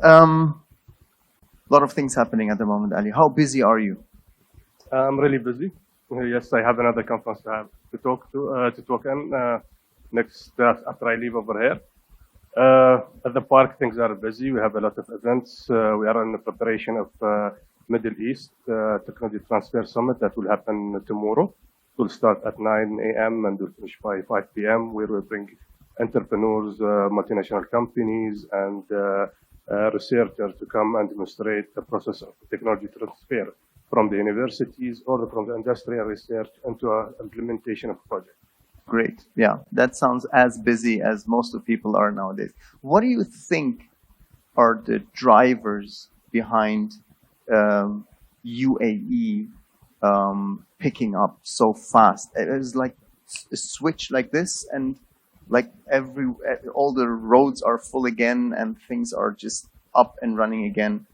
A lot of things happening at the moment, Ali. How busy are you? I'm really busy. Yes, I have another conference to talk in next after I leave over here. At the park, things are busy. We have a lot of events. We are in the preparation of Middle East Technology Transfer Summit that will happen tomorrow. We'll start at 9 a.m. and we'll finish by 5 p.m. where we bring entrepreneurs, multinational companies, and researchers to come and demonstrate the process of technology transfer from the universities or from the industrial research into implementation of projects. Great. Yeah, that sounds as busy as most of people are nowadays. What do you think are the drivers behind UAE picking up so fast? It was like a switch like this, and like all the roads are full again, and things are just up and running again.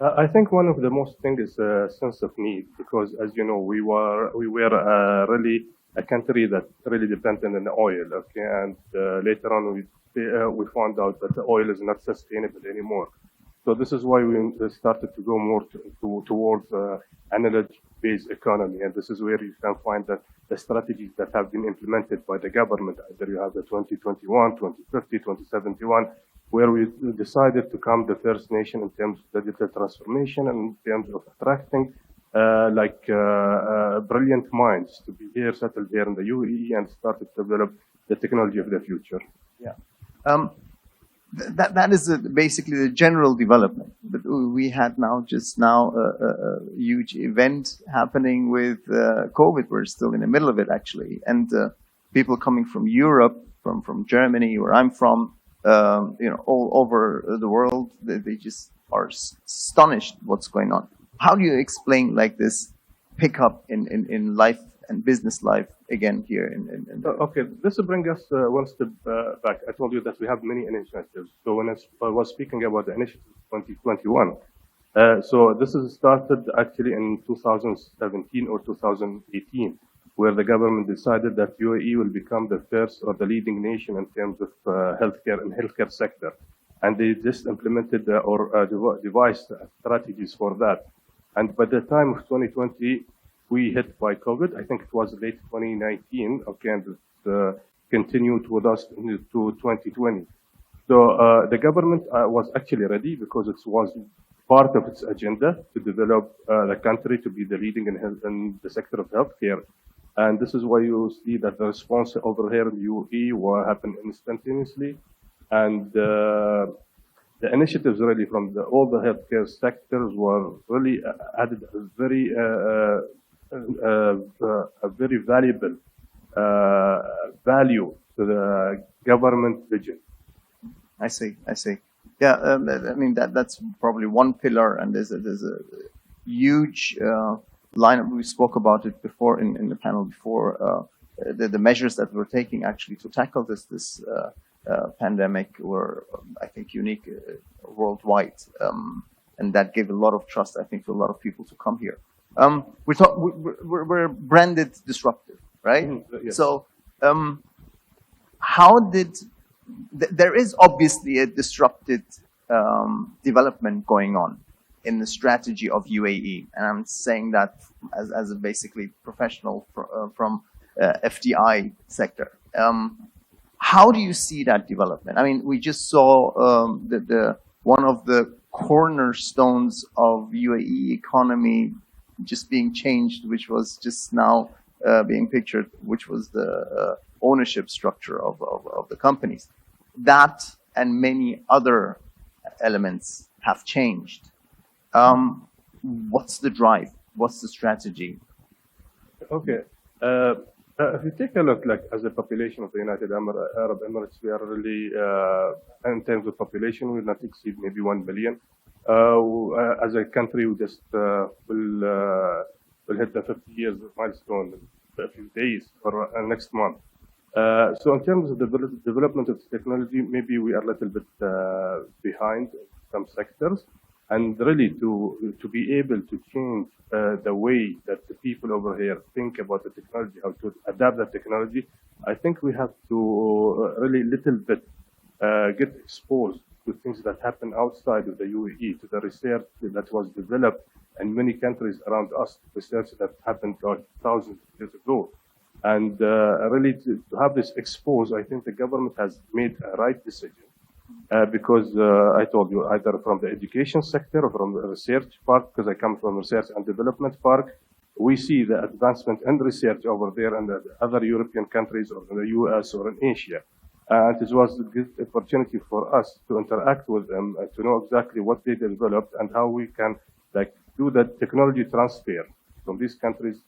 I think one of the most things is a sense of need, because as you know, we were really a country that really dependent on the oil. Okay, and later on we found out that the oil is not sustainable anymore. So this is why we started to go more towards knowledge-based economy, and this is where you can find that the strategies that have been implemented by the government. Either you have the 2021, 2050, 2071, where we decided to become the first nation in terms of digital transformation and in terms of attracting brilliant minds to be here, settled here in the UAE, and started to develop the technology of the future. Yeah. That is basically the general development. But we had just now a huge event happening with COVID. We're still in the middle of it, actually. And people coming from Europe, from Germany, where I'm from, all over the world, they just are astonished what's going on. How do you explain like this pickup in life and business life again here in Okay, this will bring us one step back. I told you that we have many initiatives. So when I was speaking about the initiative 2021, so this is started actually in 2017 or 2018, where the government decided that UAE will become the first or the leading nation in terms of healthcare sector. And they just implemented devised strategies for that. And by the time of 2020, we hit by COVID. I think it was late 2019, okay, and it continued with us into 2020. So the government was actually ready, because it was part of its agenda to develop the country to be the leading in the sector of healthcare. And this is why you see that the response over here in the UAE will happen instantaneously. And the initiatives really from all the healthcare sectors were really added a very valuable value to the government vision. I see. Yeah, I mean that's probably one pillar, and there's a huge lineup. We spoke about it before in the panel before. The measures that we're taking actually to tackle this pandemic were, I think, unique worldwide, and that gave a lot of trust, I think, to a lot of people to come here. We're branded disruptive, right? Yes. So, how did there is obviously a disrupted development going on in the strategy of UAE, and I'm saying that as a basically professional from FDI sector. How do you see that development? I mean, we just saw one of the cornerstones of UAE economy just being changed, which was just now being pictured, which was the ownership structure of the companies. That and many other elements have changed. What's the drive? What's the strategy? Okay. If you take a look, like as a population of the United Arab Emirates, we are really, in terms of population, we will not exceed maybe 1 billion. As a country, we just will hit the 50 years milestone in a few days or next month. So in terms of the development of technology, maybe we are a little bit behind in some sectors. And really to be able to change the way that the people over here think about the technology, how to adapt the technology, I think we have to really little bit get exposed to things that happen outside of the UAE, to the research that was developed in many countries around us, research that happened like thousands of years ago. And really to have this exposed, I think the government has made a right decision. Because I told you, either from the education sector or from the research part, because I come from research and development part, we see the advancement in research over there in the other European countries or in the US or in Asia. And it was a good opportunity for us to interact with them, to know exactly what they developed and how we can do that technology transfer from these countries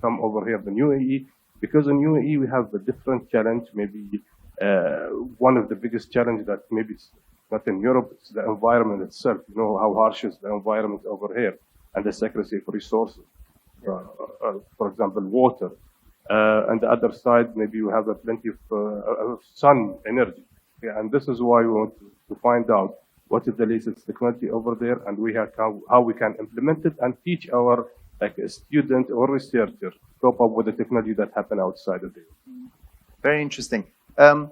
come over here in UAE. Because in UAE we have a different challenge, maybe one of the biggest challenges that maybe it's not in Europe, it's the environment itself. You know how harsh is the environment over here and the scarcity of resources. For example, water. On the other side, maybe you have plenty of sun energy. Yeah, and this is why we want to find out what is the latest technology over there, and how we can implement it and teach our student or researcher cope up with the technology that happen outside of there. Very interesting.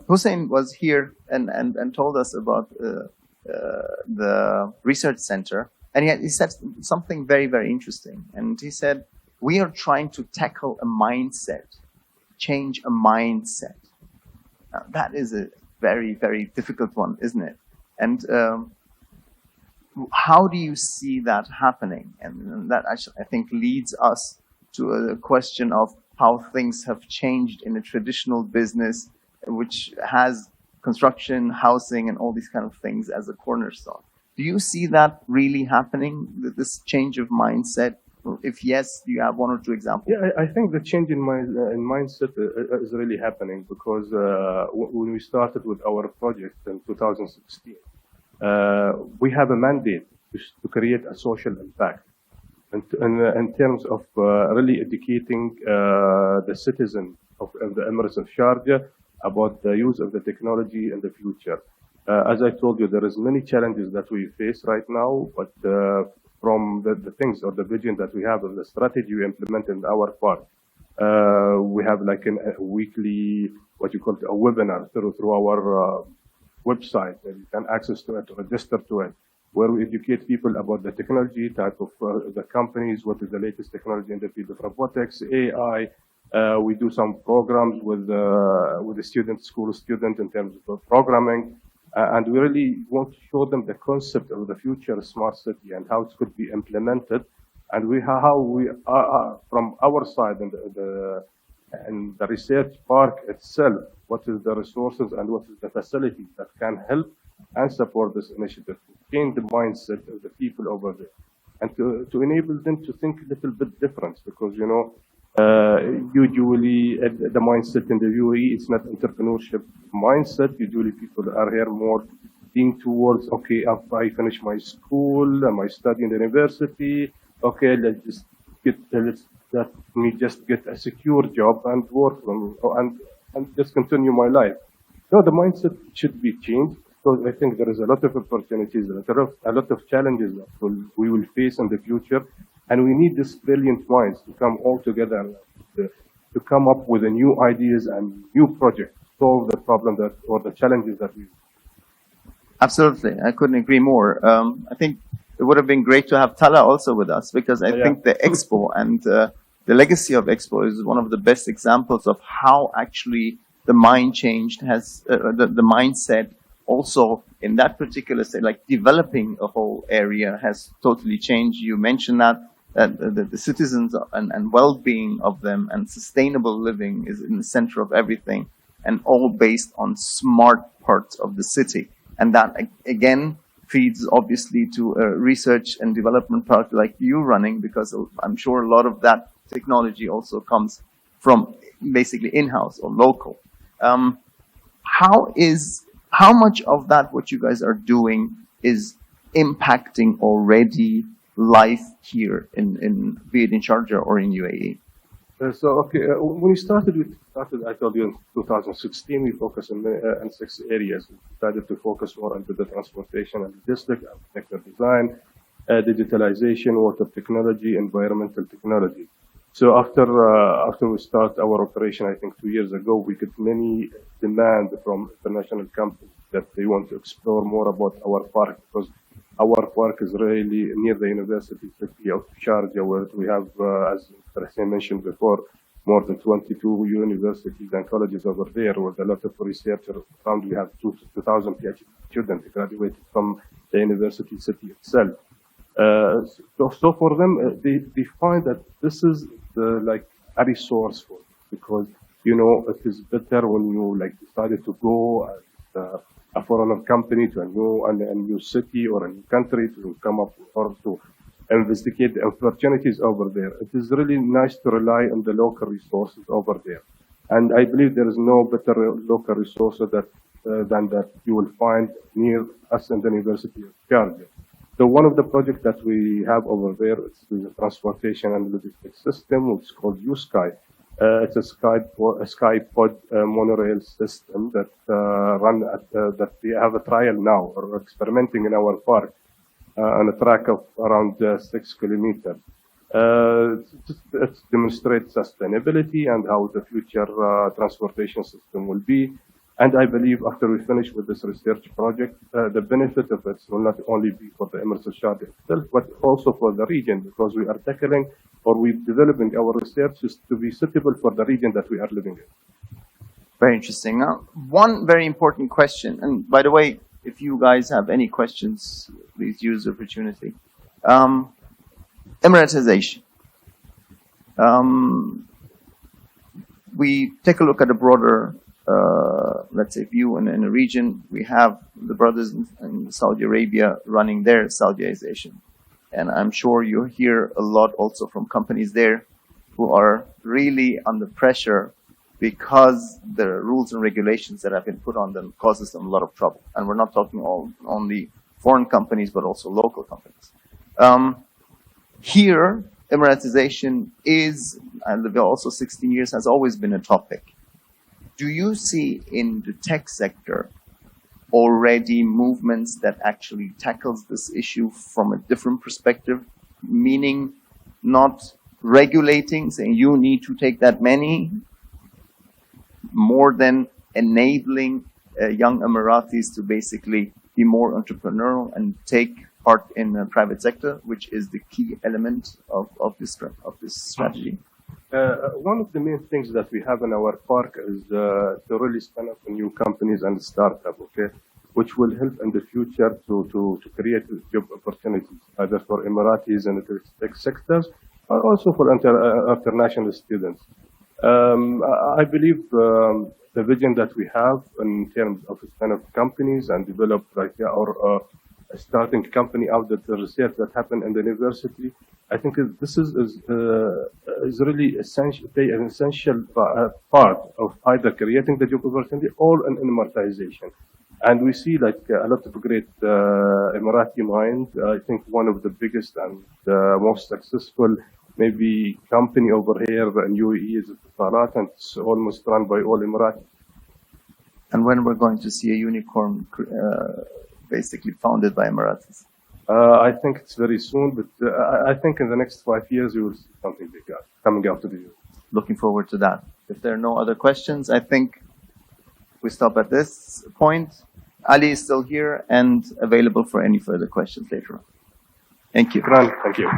Hussein was here and told us about the research center, and he said something very, very interesting. And he said, we are trying to tackle a mindset, change a mindset. Now, that is a very, very difficult one, isn't it? And how do you see that happening? And that actually, I think, leads us to a question of how things have changed in a traditional business, which has construction, housing, and all these kind of things as a cornerstone. Do you see that really happening, this change of mindset? If yes, do you have one or two examples? Yeah, I think the change in mindset is really happening because when we started with our project in 2016, we have a mandate to create a social impact in terms of really educating the citizen of the Emirates of Sharjah about the use of the technology in the future. As I told you, there is many challenges that we face right now, but from the things or the vision that we have of the strategy we implement in our part, we have like a weekly, what you call it, a webinar through our website, and you can access to it, register to it, where we educate people about the technology type of the companies, what is the latest technology in the field of robotics, AI. We do some programs with the school student in terms of programming. And we really want to show them the concept of the future smart city and how it could be implemented, and how we are from our side in the research park itself. What is the resources and what is the facilities that can help and support this initiative to change the mindset of the people over there, and to enable them to think a little bit different, because usually the mindset in the UAE, it's not entrepreneurship mindset. Usually people are here more being towards, okay, after I finish my school, my study in the university, okay, let me just get a secure job and work and just continue my life. No, the mindset should be changed. So I think there is a lot of opportunities, a lot of challenges that we will face in the future. And we need this brilliant minds to come all together to come up with new ideas and new projects to solve the problem or the challenges that we have. Absolutely. I couldn't agree more. I think it would have been great to have Tala also with us, because I think the Expo and the legacy of Expo is one of the best examples of how actually the mind changed, the mindset also in that particular state, like developing a whole area has totally changed. You mentioned that the citizens and well-being of them and sustainable living is in the center of everything, and all based on smart parts of the city. And that, again, feeds obviously to a research and development part like you running, because I'm sure a lot of that technology also comes from basically in-house or local. How much of that, what you guys are doing, is impacting already life here be it in Sharjah or in UAE? When we started, I told you in 2016, we focused on 6 areas. We started to focus more on the transportation and logistics, architecture design, digitalization, water technology, environmental technology. So after we start our operation, I think 2 years ago, we got many demand from international companies that they want to explore more about our park, because our park is really near the university city of Sharjah, where we have, as Mr. Hussein mentioned before, more than 22 universities and colleges over there with a lot of researchers around. We have 2,000 PhD students graduated from the university city itself. So for them, they find that this is like a resource for them, because it is better when you decided to go as a foreign company to a new city or a new country to come up or to investigate the opportunities over there. It is really nice to rely on the local resources over there. And I believe there is no better local resource than that you will find near us in the University of Sharjah. So one of the projects that we have over there is the transportation and logistics system, which is called USky. It's a SkyPod monorail system that that we have a trial now or experimenting in our park on a track of around 6 kilometers. It demonstrates sustainability and how the future transportation system will be. And I believe after we finish with this research project, the benefit of it will not only be for the Emirates of Sharjah itself, but also for the region, because we are tackling or we're developing our research to be suitable for the region that we are living in. Very interesting. Now, one very important question, and by the way, if you guys have any questions, please use the opportunity. Emiratization. We take a look at a broader, let's say, view in a region. We have the brothers in Saudi Arabia running their Saudiization. And I'm sure you hear a lot also from companies there who are really under pressure because the rules and regulations that have been put on them causes them a lot of trouble. And we're not talking only foreign companies, but also local companies. Here, Emiratization is, and also 16 years, has always been a topic. Do you see in the tech sector already movements that actually tackles this issue from a different perspective, meaning not regulating, saying you need to take that many, more than enabling young Emiratis to basically be more entrepreneurial and take part in the private sector, which is the key element of this strategy? One of the main things that we have in our park is to really stand up new companies and startups, okay, which will help in the future to create job opportunities, either for Emiratis and the tech sectors, or also for international students. I believe the vision that we have in terms of stand up companies and develop our starting company out of the research that happened in the university, I think this is really essential, an essential part of either creating the job opportunity or an Emiratization. And we see a lot of great Emirati minds. I think one of the biggest and most successful maybe company over here in UAE is Salat, and it's almost run by all Emiratis. And when we're going to see a unicorn basically founded by Emiratis? I think it's very soon, but I think in the next 5 years you will see something big coming out of the US. Looking forward to that. If there are no other questions, I think we stop at this point. Ali is still here and available for any further questions later on. Thank you. Thank you.